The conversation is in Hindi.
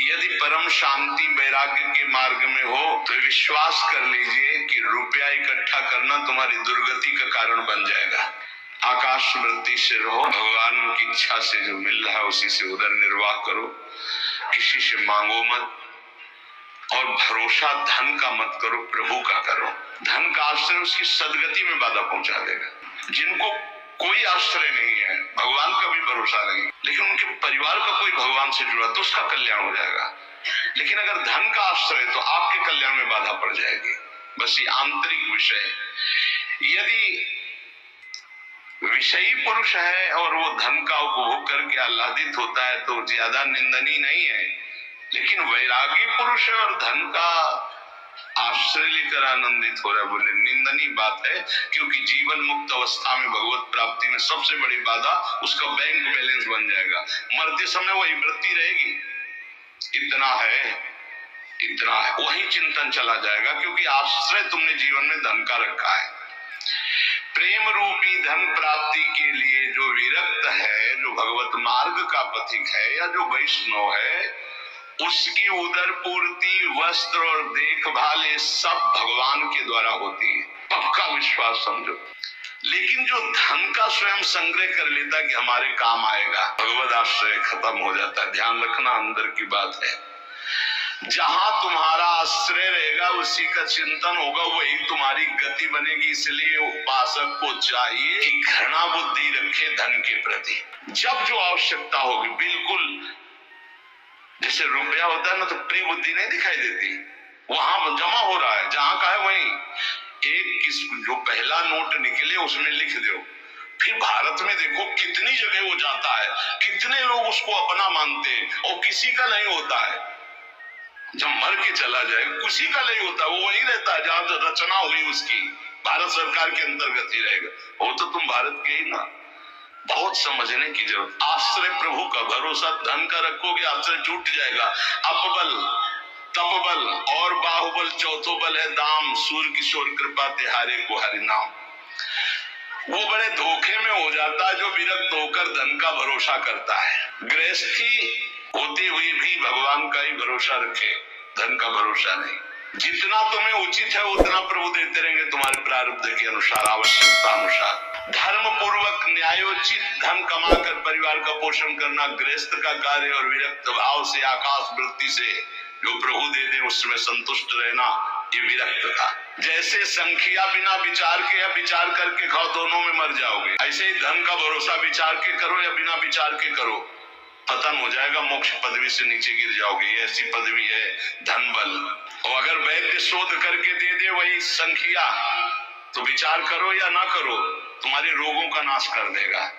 यदि परम शांति वैराग्य के मार्ग में हो तो विश्वास कर लीजिए कि रुपया इकट्ठा करना तुम्हारी दुर्गति का कारण बन जाएगा। आकाश वृत्ति से रहो, भगवान की इच्छा से जो मिल रहा है उसी से उदर निर्वाह करो, किसी से मांगो मत, और भरोसा धन का मत करो, प्रभु का करो। धन का आश्रय उसकी सदगति में बाधा पहुंचा देगा। जिनको कोई आश्रय नहीं है, भगवान का भी भरोसा नहीं, लेकिन उनके परिवार का कोई भगवान से जुड़ा तो उसका कल्याण हो जाएगा। लेकिन अगर धन का आश्रय तो आपके कल्याण में बाधा पड़ जाएगी। बस ये आंतरिक विषय। यदि विषयी पुरुष है और वो धन का उपभोग करके आह्लादित होता है तो ज्यादा निंदनीय नहीं है, लेकिन वैरागी पुरुष है और धन का आश्रय लेकर आनंदित हो रहा है, बोले निंदनीय बात है। क्योंकि जीवन मुक्त अवस्था में भगवत प्राप्ति में सबसे बड़ी बाधा उसका बैंक बैलेंस बन जाएगा। मरते समय वही वृत्ति रहेगी, इतना है, वही चिंतन चला जाएगा, क्योंकि आश्रय तुमने जीवन में धन का रखा है। प्रेम रूपी धन प्राप्ति के लिए जो विरक्त है, जो भगवत मार्ग का पथिक है या जो वैष्णव है, उसकी उदर पूर्ति, वस्त्र और देखभाल ये सब भगवान के द्वारा होती है। पक्का विश्वास समझो। लेकिन जो धन का स्वयं संग्रह कर लेता कि हमारे काम आएगा, भगवत आश्रय खत्म हो जाता है। ध्यान रखना, अंदर की बात है। जहां तुम्हारा आश्रय रहेगा उसी का चिंतन होगा, वही तुम्हारी गति बनेगी। इसलिए उपासक को चाहिए कि घृणा बुद्धि रखे धन के प्रति। जब जो आवश्यकता होगी, बिल्कुल जैसे रुपया होता है ना, तो प्रिय बुद्धि नहीं दिखाई देती, वहां जमा हो रहा है, जहां का है वहीं। जो पहला नोट निकले उसमें लिख दो। फिर भारत में देखो कितनी जगह वो जाता है, कितने लोग उसको अपना मानते हैं, और किसी का नहीं होता है। जब मर के चला जाए किसी का नहीं होता, वो वही रहता है जहां रचना हुई उसकी, भारत सरकार के अंतर्गत ही रहेगा। वो तो तुम भारत के ही ना। बहुत समझने की जरूरत। आश्रय प्रभु का, भरोसा धन का रखोगे आश्रय छूट जाएगा। अपबल, तपबल और बाहुबल चौथो बल है दाम, सूर्य किशोर कृपा तिहारे को हरि नाम। वो बड़े धोखे में हो जाता है जो विरक्त होकर धन का भरोसा करता है। गृहस्थी होते हुए भी भगवान का ही भरोसा रखे, धन का भरोसा नहीं। जितना तुम्हें उचित है उतना प्रभु देते रहेंगे तुम्हारे प्रारब्ध के अनुसार, आवश्यकता अनुसार। धर्म पूर्वक न्यायोचित धन कमाकर परिवार का पोषण करना गृहस्थ का कार्य, और विरक्त भाव से आकाश वृत्ति से जो प्रभु दे दे उसमें संतुष्ट रहना, ये विरक्त का। जैसे संख्या बिना विचार के या विचार करके खाओ, दोनों में मर जाओगे। ऐसे ही धन का भरोसा विचार के करो या बिना विचार के करो, पतन हो जाएगा, मोक्ष पदवी से नीचे गिर जाओगे। ऐसी पदवी है धन बल। और अगर वैद्य शोध करके दे दे वही संख्या, तो विचार करो या ना करो, तुम्हारे रोगों का नाश कर देगा।